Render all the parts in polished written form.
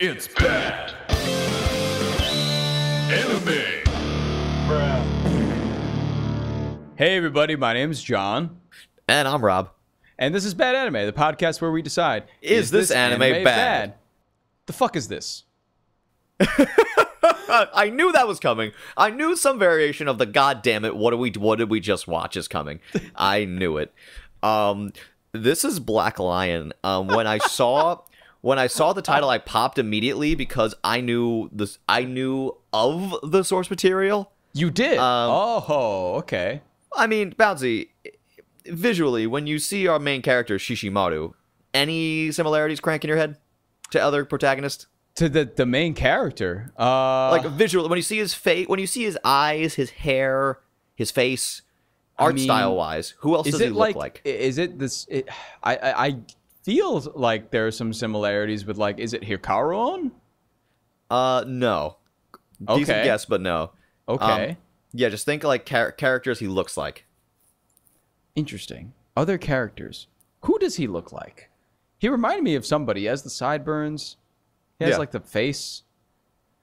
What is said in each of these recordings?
It's bad. Anime. Hey everybody, my name's John. And I'm Rob. And this is Bad Anime, the podcast where we decide, Is this anime bad? The fuck is this? I knew that was coming. I knew some variation of the goddammit, what did we just watch is coming. I knew it. This is Black Lion. When I saw the title, I popped immediately because I knew of the source material. You did? Oh, okay. I mean, Bouncy, visually, when you see our main character, Shishimaru, any similarities crank in your head to other protagonists? To the main character? Like, visually, when you see his face, when you see his eyes, his hair, his face, art style-wise, who else does he look like? Is it this... I feel like there are some similarities with, like, is it Hikaru? No. Okay. Decent guess, but no. Okay. Yeah, just think like characters he looks like. Interesting. Other characters. Who does he look like? He reminded me of somebody. He has the sideburns. He has like the face.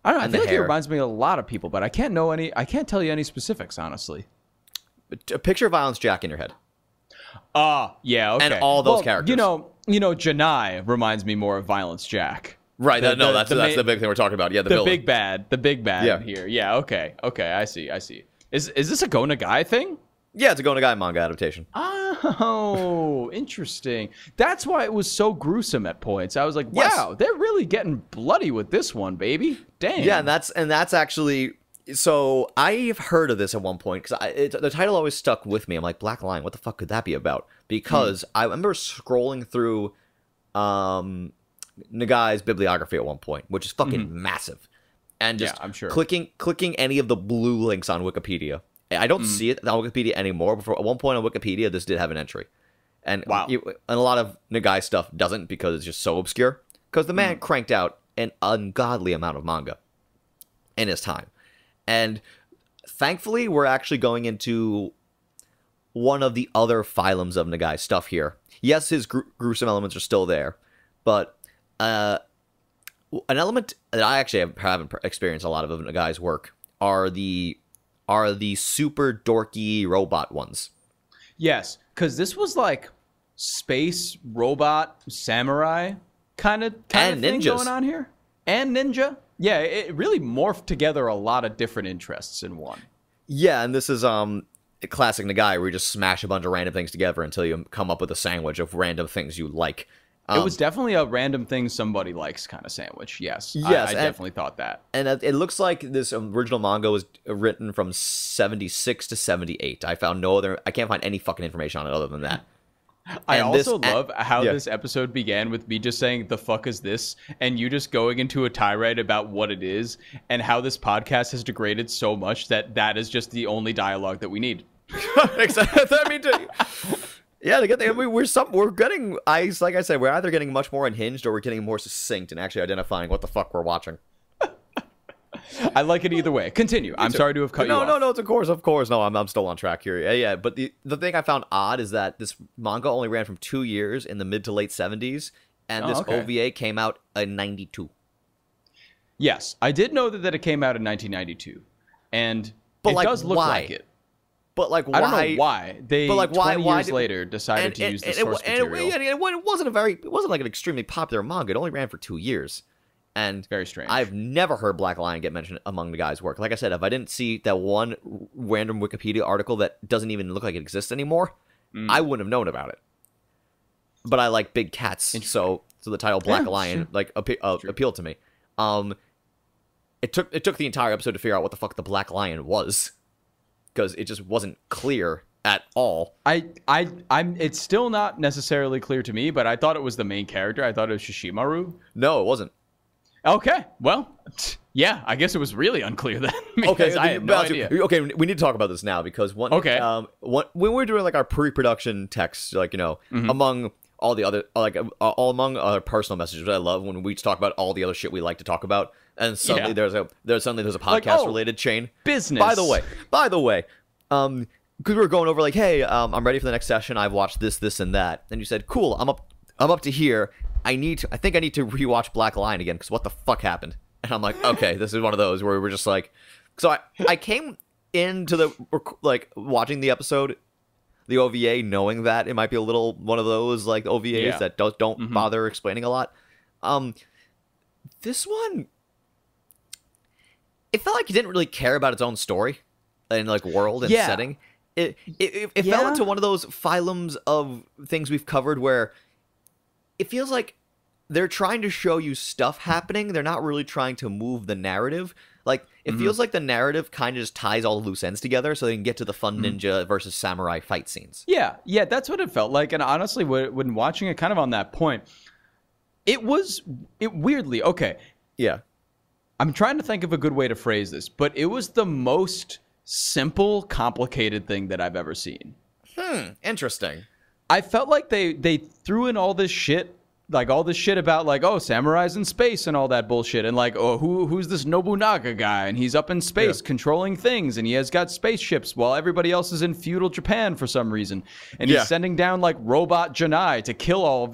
I don't know. I feel like he reminds me of a lot of people, but I can't tell you any specifics, honestly. A picture of Violence Jack in your head. Yeah, okay. And all those characters. You know, Janai reminds me more of Violence Jack. Right. That's the big thing we're talking about. Yeah, the big bad in here. Yeah. Okay. I see. Is this a Go Nagai thing? Yeah, it's a Go Nagai manga adaptation. Oh, interesting. That's why it was so gruesome at points. I was like, wow, they're really getting bloody with this one, baby. Damn. Yeah, and that's actually. So I've heard of this at one point because the title always stuck with me. I'm like, Black Lion, what the fuck could that be about? Because I remember scrolling through Nagai's bibliography at one point, which is fucking massive, and just I'm sure clicking any of the blue links on Wikipedia. I don't see it on Wikipedia anymore, but at one point on Wikipedia, this did have an entry, and and a lot of Nagai stuff doesn't because it's just so obscure. Because the man cranked out an ungodly amount of manga in his time. And thankfully, we're actually going into one of the other phylums of Nagai stuff here. Yes, his gruesome elements are still there, but an element that I actually haven't experienced a lot of Nagai's work are the super dorky robot ones. Yes, because this was like space robot samurai kind of thing going on here, and ninja. Yeah, it really morphed together a lot of different interests in one. Yeah, and this is a classic Nagai where you just smash a bunch of random things together until you come up with a sandwich of random things you like. It was definitely a random thing somebody likes kind of sandwich. Yes, I definitely thought that. And it looks like this original manga was written from 76 to 78. I can't find any fucking information on it other than that. I also love how this episode began with me just saying, the fuck is this? And you just going into a tirade about what it is and how this podcast has degraded so much that is just the only dialogue that we need. Exactly. I mean, we're getting, like I said, we're either getting much more unhinged or we're getting more succinct and actually identifying what the fuck we're watching. I like it either way. Continue. I'm sorry to have cut you off. No, of course. No, I'm still on track here. Yeah. But the thing I found odd is that this manga only ran from 2 years in the mid to late 70s, and this OVA came out in 92. Yes, I did know that it came out in 1992, and it does look like it. But like, why? I don't know why they. But like, 20 years later decided to use the source material. It wasn't like an extremely popular manga. It only ran for 2 years. And very strange. I've never heard Black Lion get mentioned among the guys' work. Like I said, if I didn't see that one random Wikipedia article that doesn't even look like it exists anymore, I wouldn't have known about it. But I like big cats, so the title Black Lion appealed to me. It took the entire episode to figure out what the fuck the Black Lion was, because it just wasn't clear at all. It's still not necessarily clear to me, but I thought it was the main character. I thought it was Shishimaru. No, it wasn't. Okay, well, yeah, I guess it was really unclear then. I had no idea. Okay, we need to talk about this now because when we're doing like our pre-production text, like among all the other among other personal messages, I love when we talk about all the other shit we like to talk about, and suddenly there's a podcast related chain. Business. By the way, because we were going over like, hey, I'm ready for the next session. I've watched this, and that, and you said, cool, I'm up to here. I think I need to rewatch Black Lion again because what the fuck happened? And I'm like, okay, this is one of those where we're just like, so I came into the like watching the episode, the OVA, knowing that it might be a little one of those like OVAs that don't bother explaining a lot. This one, it felt like it didn't really care about its own story and like world and setting. It fell into one of those phylums of things we've covered where it feels like they're trying to show you stuff happening. They're not really trying to move the narrative. Like, it feels like the narrative kind of just ties all the loose ends together so they can get to the fun ninja versus samurai fight scenes. Yeah, that's what it felt like. And honestly, when watching it kind of on that point, it weirdly, okay. Yeah. I'm trying to think of a good way to phrase this, but it was the most simple, complicated thing that I've ever seen. Interesting. I felt like they threw in all this shit, like all this shit about like, oh, samurais in space and all that bullshit, and like, oh, who's this Nobunaga guy, and he's up in space controlling things, and he has got spaceships while everybody else is in feudal Japan for some reason, and he's sending down like robot Janai to kill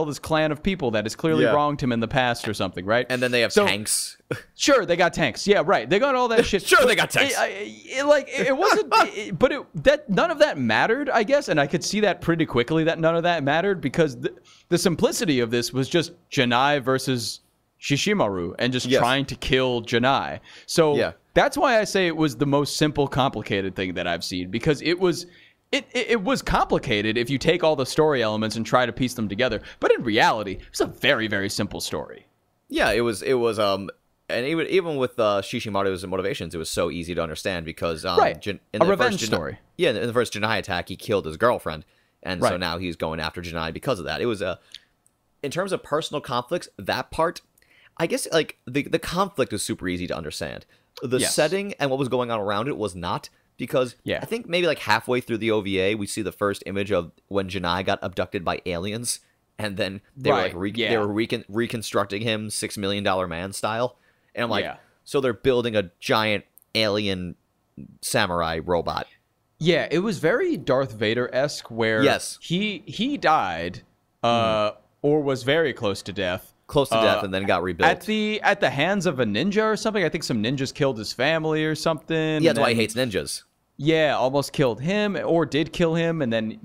this clan of people that has clearly wronged him in the past or something, right? And then they have tanks. Sure, they got tanks. Yeah, right. They got all that shit. Sure, they got tanks. It wasn't, but none of that mattered, I guess, and I could see that pretty quickly that none of that mattered because the simplicity of this was just Janai versus Shishimaru and just trying to kill Janai. So that's why I say it was the most simple, complicated thing that I've seen because it was complicated if you take all the story elements and try to piece them together. But in reality, it's a very, very simple story. Yeah, it was and even with Shishimaru's motivations, it was so easy to understand because a revenge story. Yeah, in the first Janai attack, he killed his girlfriend, and so now he's going after Janai because of that. It was in terms of personal conflicts, that part, I guess, like the conflict was super easy to understand. The setting and what was going on around it was not because I think maybe like halfway through the OVA, we see the first image of when Janai got abducted by aliens, and then they were like they were reconstructing him $6 Million Man style. And I'm like, so they're building a giant alien samurai robot. Yeah, it was very Darth Vader-esque where he died or was very close to death. And then got rebuilt. At the hands of a ninja or something. I think some ninjas killed his family or something. Yeah, that's why he hates ninjas. Yeah, almost killed him or did kill him. And then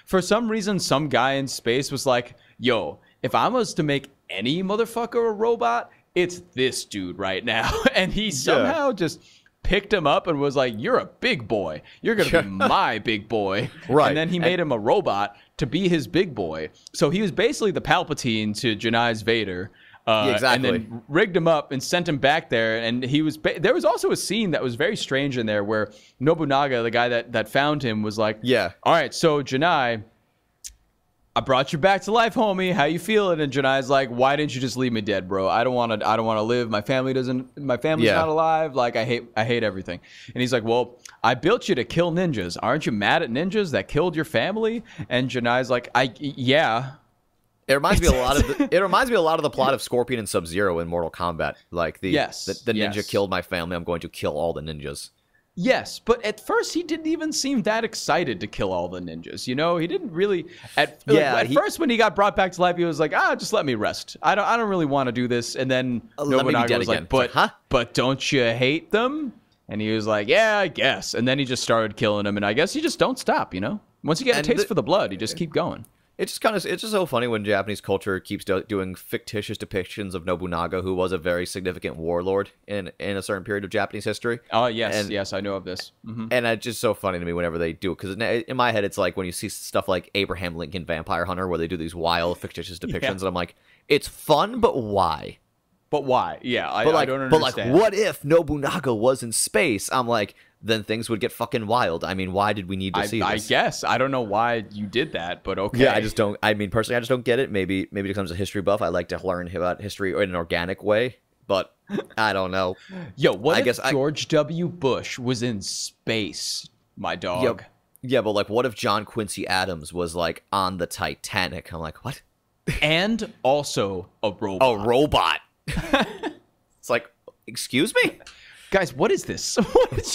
for some reason, some guy in space was like, yo, if I was to make any motherfucker a robot, it's this dude right now. And he somehow just picked him up and was like, you're a big boy. You're going to be my big boy. Right. And then he made him a robot to be his big boy. So he was basically the Palpatine to Janai's Vader. Exactly. And then rigged him up and sent him back there. And there was also a scene that was very strange in there where Nobunaga, the guy that found him, was like, all right, so Janai, I brought you back to life, homie. How you feeling? And Janai's like, why didn't you just leave me dead, bro? I don't want to live. My family's not alive. Like, I hate everything. And he's like, well, I built you to kill ninjas. Aren't you mad at ninjas that killed your family? And Janai's like, yeah. It reminds me a lot of the plot of Scorpion and Sub-Zero in Mortal Kombat. Like the ninja killed my family. I'm going to kill all the ninjas. Yes, but at first he didn't even seem that excited to kill all the ninjas. You know, he didn't really. At first, when he got brought back to life, he was like, just let me rest. I don't really want to do this. And then Nobunaga was like, but don't you hate them? And he was like, yeah, I guess. And then he just started killing them. And I guess you just don't stop. You know, once you get a taste for the blood, you just keep going. It's just so funny when Japanese culture keeps doing fictitious depictions of Nobunaga, who was a very significant warlord in a certain period of Japanese history. Oh, yes, yes, I know of this. Mm-hmm. And it's just so funny to me whenever they do it, because in my head, it's like when you see stuff like Abraham Lincoln Vampire Hunter, where they do these wild fictitious depictions, and I'm like, it's fun, but why? But why? Yeah, I don't understand. But like, what if Nobunaga was in space? I'm like, then things would get fucking wild. I mean, why did we need to see this? I guess. I don't know why you did that, but okay. Yeah, personally, I just don't get it. Maybe because I'm a history buff, I like to learn about history in an organic way, but I don't know. Yo, what if George W. Bush was in space, my dog? Yeah, but like, what if John Quincy Adams was like on the Titanic? I'm like, what? And also a robot. A robot. It's like, excuse me? Guys, what is this?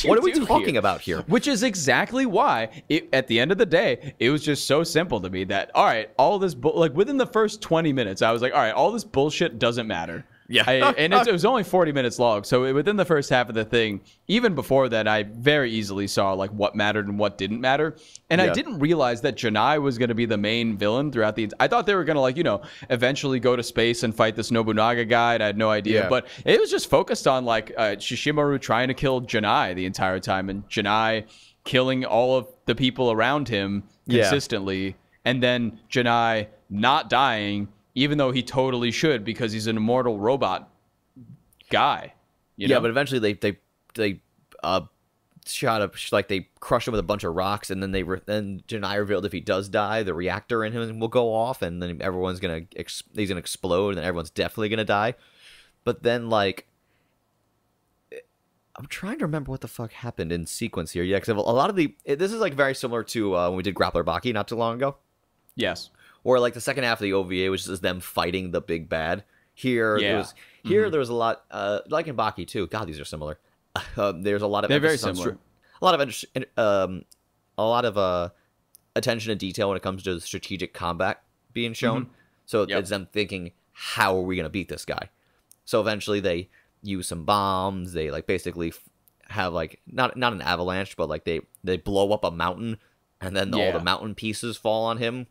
What are we talking about here? Which is exactly why, at the end of the day, it was just so simple to me that, all right, all this, like within the first 20 minutes, I was like, all right, all this bullshit doesn't matter. Yeah. And it was only 40 minutes long. So within the first half of the thing, even before that, I very easily saw like what mattered and what didn't matter. And I didn't realize that Janai was going to be the main villain throughout I thought they were going to like, eventually go to space and fight this Nobunaga guy. And I had no idea. But it was just focused on like Shishimaru trying to kill Janai the entire time. And Janai killing all of the people around him consistently. And then Janai not dying, even though he totally should, because he's an immortal robot guy. You know? But eventually they shot up, like they crush him with a bunch of rocks, and then then Janai revealed if he does die, the reactor in him will go off, and then he's gonna explode, and then everyone's definitely gonna die. But then like, I'm trying to remember what the fuck happened in sequence here. Yeah, because a lot of this is like very similar to when we did Grappler Baki not too long ago. Yes. Or like the second half of the OVA, which is them fighting the big bad. Here, there was a lot, like in Baki too. God, these are similar. There's a lot of they're very similar. A lot of attention to detail when it comes to strategic combat being shown. So it's them thinking, how are we gonna beat this guy? So eventually they use some bombs. They like basically have like not an avalanche, but like they blow up a mountain, and then all the mountain pieces fall on him,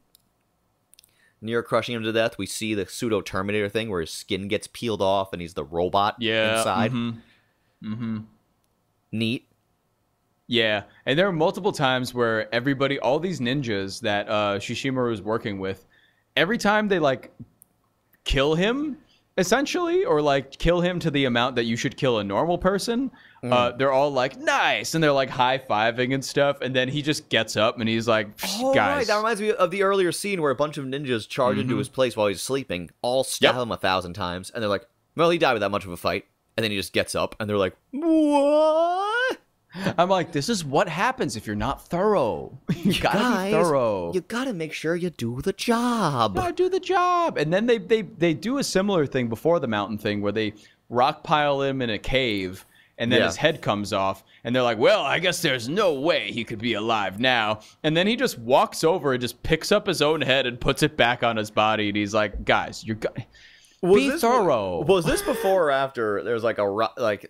near crushing him to death. We see the pseudo Terminator thing where his skin gets peeled off and he's the robot inside. Neat. Yeah, and there are multiple times where all these ninjas that Shishimaru is working with, every time they like kill him, essentially, or like kill him to the amount that you should kill a normal person, they're all like, nice, and they're like high-fiving and stuff, and then he just gets up and he's like, guys. Right. That reminds me of the earlier scene where a bunch of ninjas charge into his place while he's sleeping, all stab him 1,000 times, and they're like, well, he died with that much of a fight, and then he just gets up, and they're like, what? I'm like, this is what happens if you're not thorough. You gotta be thorough. You gotta make sure you do the job. You gotta do the job. And then they do a similar thing before the mountain thing where they rock pile him in a cave, and then his head comes off, and they're like, well, I guess there's no way he could be alive now. And then he just walks over and just picks up his own head and puts it back on his body, and he's like, guys, be thorough. Was this before or after there's like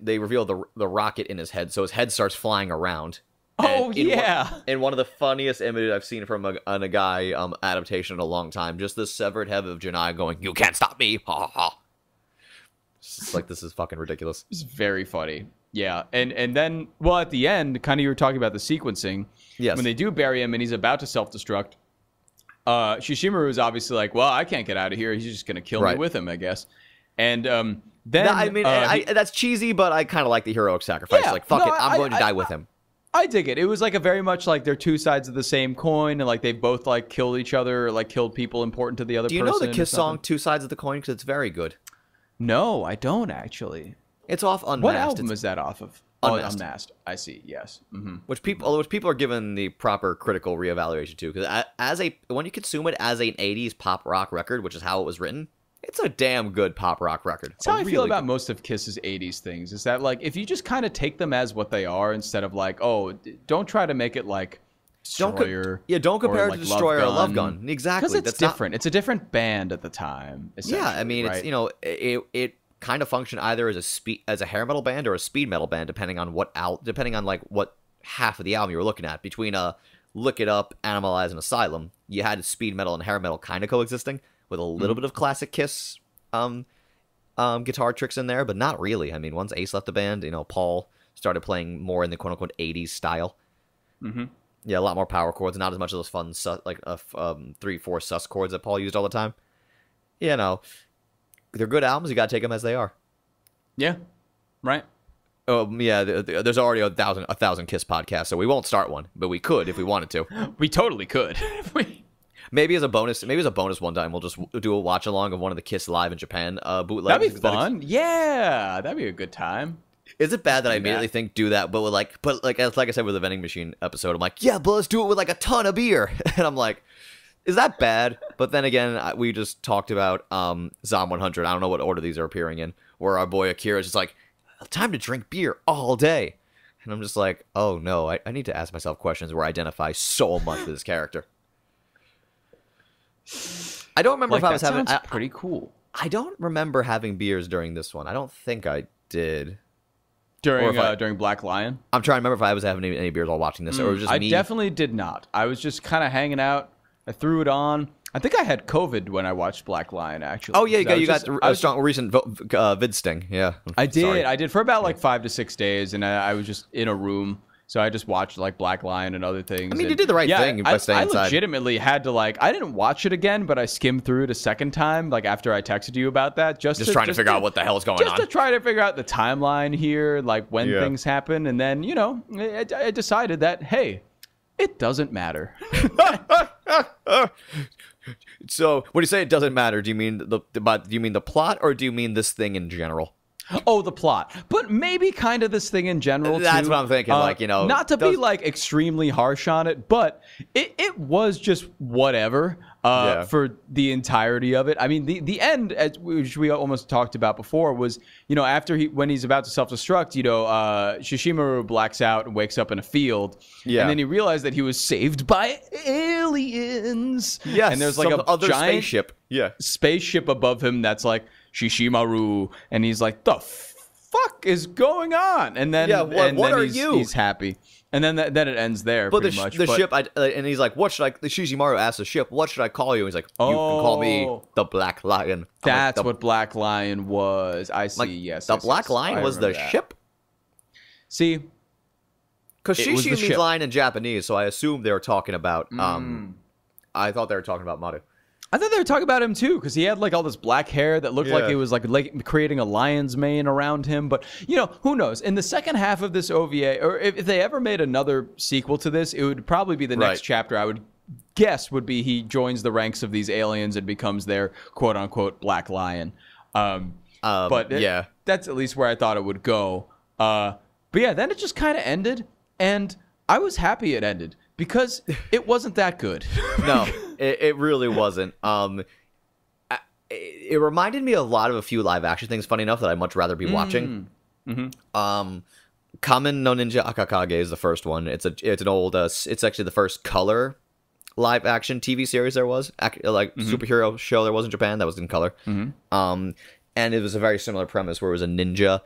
they reveal the rocket in his head, so his head starts flying around? Oh, in one of the funniest images I've seen from a Nagai adaptation in a long time, just the severed head of Janai going, you can't stop me, ha ha ha. It's like, this is fucking ridiculous. It's very funny. Yeah, and then, well, at the end, kind of you were talking about the sequencing. Yes. When they do bury him and he's about to self-destruct, Shishimaru is obviously like, well, I can't get out of here. He's just going to kill me with him, I guess. And then... that's cheesy, but I kind of like the heroic sacrifice. Yeah, like, fuck it, I'm going to die with him. I dig it. It was like a very much like they're two sides of the same coin, and like they both like killed each other, or like killed people important to the other person. Do you know the Kiss song, Two Sides of the Coin? Because it's very good. No, I don't actually. It's off Unmasked. What album is that off of? Unmasked. Unmasked. I see. Yes. Which people are given the proper critical reevaluation to, because when you consume it as an '80s pop rock record, which is how it was written, it's a damn good pop rock record. That's how I feel about most of Kiss's '80s things. Is that like if you just kind of take them as what they are instead of like, oh, don't try to make it like Destroyer. Don't compare it to Destroyer or Love Gun. Exactly, because it's different. It's a different band at the time. Yeah, I mean, right? It's it kind of function either as a hair metal band or a speed metal band, depending on what half of the album you were looking at. Between Look It Up, Animalize, and Asylum, you had speed metal and hair metal kind of coexisting with a little bit of classic Kiss guitar tricks in there, but not really. I mean, once Ace left the band, Paul started playing more in the quote unquote '80s style. Yeah, a lot more power chords, not as much of those fun 3/4 sus chords that Paul used all the time. They're good albums. You gotta take them as they are. Yeah, right. Yeah. There's already a thousand Kiss podcasts, so we won't start one, but we could if we wanted to. We totally could. Maybe as a bonus one time, we'll just do a watch along of one of the Kiss Live in Japan bootlegs. That'd be fun. Yeah, that'd be a good time. Is it bad that I immediately think do that, but like I said with the vending machine episode, I'm like, yeah, but let's do it with like a ton of beer, and I'm like, is that bad? But then again, we just talked about Zom 100. I don't know what order these are appearing in, where our boy Akira is just like, time to drink beer all day. And I'm just like, oh no, I need to ask myself questions where I identify so much with this character. I don't remember if I was having... pretty cool. I don't remember having beers during this one. I don't think I did. During Black Lion? I'm trying to remember if I was having any beers while watching this, or it was just me. I definitely did not. I was just kind of hanging out. I threw it on. I think I had COVID when I watched Black Lion, actually. Oh, yeah, you got a strong recent vid sting. Yeah. I did. Sorry. I did for about like 5 to 6 days, and I was just in a room. So I just watched like Black Lion and other things. I mean, you did the right thing by staying inside. I legitimately had to I didn't watch it again, but I skimmed through it a second time, like after I texted you about that, just trying to figure out what the hell's going on. Just to try to figure out the timeline here, like when things happen, and then I decided that hey, it doesn't matter. So when you say it doesn't matter, do you mean the plot, or do you mean this thing in general? Oh, the plot. But maybe kind of this thing in general, too. That's what I'm thinking, Not to be, extremely harsh on it, but it was just whatever for the entirety of it. I mean, the end, which we almost talked about before, was, after when he's about to self-destruct, Shishimaru blacks out and wakes up in a field. Yeah. And then he realized that he was saved by aliens. Yes. And there's, like, a giant spaceship above him that's, like, Shishimaru, and he's like, the fuck is going on? And then, he's happy, and then then it ends there. But pretty much. The ship, and he's like, what should I? Shishimaru asks the ship, what should I call you? And he's like, you can call me the Black Lion. That's what Black Lion was. I see. Yes, the Black Lion was the ship. See, because Shishi means lion in Japanese, so I assumed they were talking about. I thought they were talking about Maru. I thought they were talking about him too, because he had like all this black hair that looked like he was like creating a lion's mane around him. But who knows? In the second half of this OVA, or if they ever made another sequel to this, it would probably be the next chapter. I would guess would be he joins the ranks of these aliens and becomes their quote unquote Black Lion. But that's at least where I thought it would go. But yeah, then it just kind of ended, and I was happy it ended because it wasn't that good. No. It really wasn't. It reminded me a lot of a few live action things, funny enough, that I'd much rather be watching. Kamen no Ninja Akakage is the first one. It's an old it's actually the first color live action TV series there was, superhero show there was in Japan that was in color. And it was a very similar premise where it was a ninja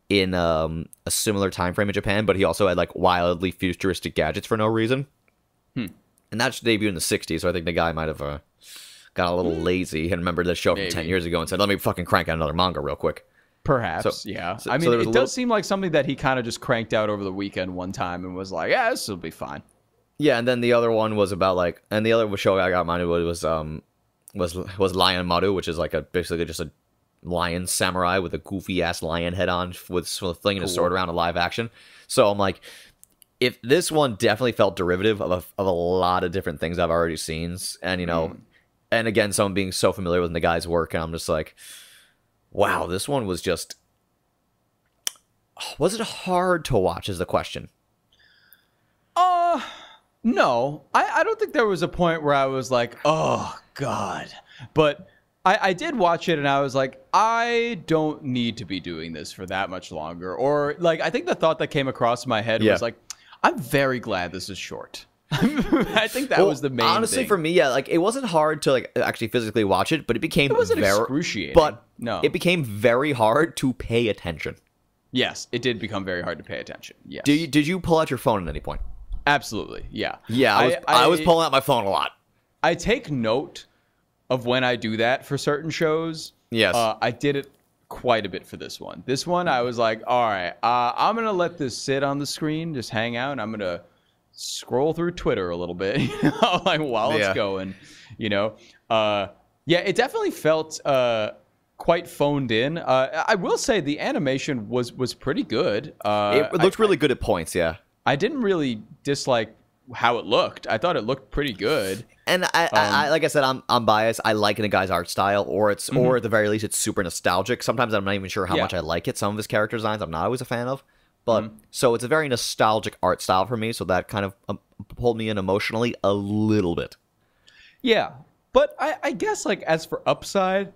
in a similar time frame in Japan, but he also had like wildly futuristic gadgets for no reason. And that debuted in the 60s, so I think the guy might have got a little lazy and remembered the show from 10 years ago and said, let me fucking crank out another manga real quick. Perhaps, yeah. I mean, it does seem like something that he kind of just cranked out over the weekend one time and was like, yeah, this will be fine. Yeah, and then the other one was about and the other show I got mine was Lion Maru, which is basically just a lion samurai with a goofy-ass lion head on with flinging a sword around in live action. So I'm like, if this one definitely felt derivative of a lot of different things I've already seen, and and again, someone being so familiar with the guy's work, and I'm just like, wow, this one was just. Was it hard to watch? Is the question. No, I don't think there was a point where I was like, oh god, but I did watch it and I was like, I don't need to be doing this for that much longer, or I think the thought that came across my head was like, I'm very glad this is short. I think that was the main honestly thing. For me, it wasn't hard to actually physically watch it, but it became excruciating. But it became very hard to pay attention. Yes, it did become very hard to pay attention. Yes. Did you pull out your phone at any point? Absolutely, yeah. Yeah, I was pulling out my phone a lot. I take note of when I do that for certain shows. Yes. I did it quite a bit for this one. This one, I was like, all right, I'm going to let this sit on the screen, just hang out, and I'm going to scroll through Twitter a little bit, while it's going, it definitely felt quite phoned in. I will say the animation was pretty good. It looked really good at points, yeah. I didn't really dislike how it looked. I thought it looked pretty good. And I like I said, I'm biased. I like the guy's art style, or at the very least, it's super nostalgic. Sometimes I'm not even sure how much I like it. Some of his character designs I'm not always a fan of, but so it's a very nostalgic art style for me. So that kind of pulled me in emotionally a little bit. Yeah, but I guess as for upside,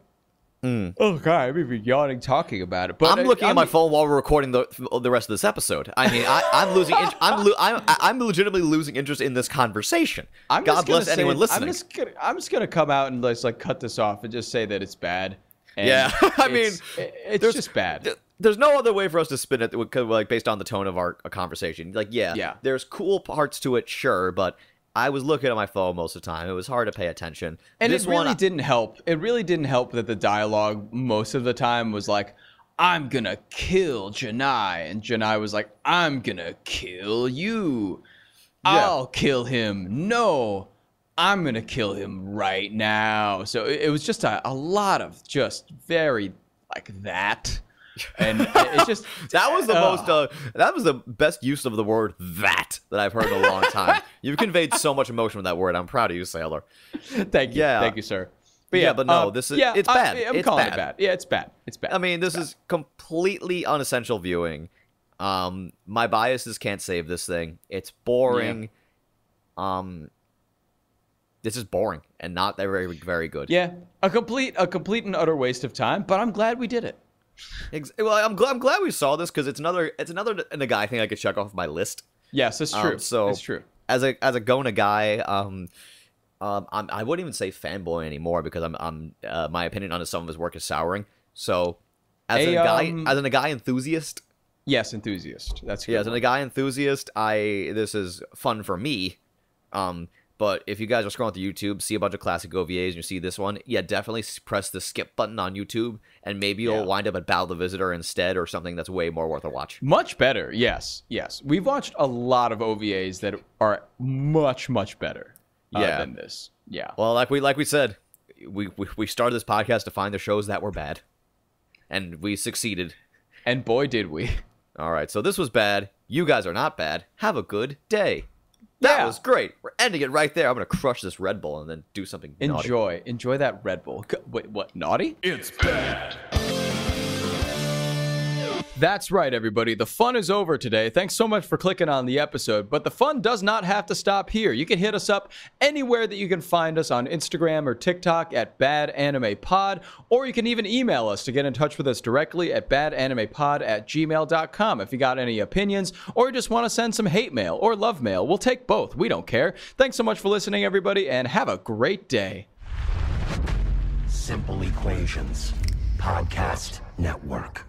Oh god, I'm even yawning talking about it. But I'm looking at my phone while we're recording the rest of this episode. I mean, I'm losing. I'm legitimately losing interest in this conversation. God bless anyone listening. I'm just gonna come out and let's like cut this off and just say that it's bad. And yeah, I mean, it's just bad. There's no other way for us to spin it, like based on the tone of our conversation. Like, yeah, there's cool parts to it, sure, but I was looking at my phone most of the time. It was hard to pay attention. And it really didn't help. It really didn't help that the dialogue most of the time was like, I'm gonna kill Janai. And Janai was like, I'm gonna kill you. I'll kill him. No, I'm gonna kill him right now. So it was just a lot of just very like that. And it's just that was the best use of the word that I've heard in a long time. You've conveyed so much emotion with that word. I'm proud of you, Sailor. Thank you. Thank you, sir. But but no, this is it's bad. I'm calling it bad. Yeah, it's bad. It's bad. I mean, this is completely unessential viewing. My biases can't save this thing. It's boring. Yeah. This is boring and not very, very good. Yeah, a complete and utter waste of time. But I'm glad we did it. Well, I'm glad we saw this because it's another Nagai thing I could check off my list. Yes, it's true. So it's true. As a Go Nagai, I wouldn't even say fanboy anymore because I'm my opinion on some of his work is souring. So as a Nagai enthusiast. Yes, enthusiast. That's good. Yeah, as a Nagai enthusiast, this is fun for me. But if you guys are scrolling through YouTube, see a bunch of classic OVAs, and you see this one, yeah, definitely press the skip button on YouTube, and maybe you'll wind up at Battle of the Visitor instead, or something that's way more worth a watch. Much better, yes. We've watched a lot of OVAs that are much, much better than this. Yeah. Well, like we said, we started this podcast to find the shows that were bad, and we succeeded. And boy, did we. All right, so this was bad. You guys are not bad. Have a good day. That was great. We're ending it right there. I'm going to crush this Red Bull and then do something naughty. Enjoy that Red Bull. Wait, what? Naughty? It's bad. That's right, everybody. The fun is over today. Thanks so much for clicking on the episode, but the fun does not have to stop here. You can hit us up anywhere that you can find us on Instagram or TikTok at badanimepod, or you can even email us to get in touch with us directly at badanimepod@gmail.com if you got any opinions or just want to send some hate mail or love mail. We'll take both. We don't care. Thanks so much for listening, everybody, and have a great day. Simple Equations Podcast Network.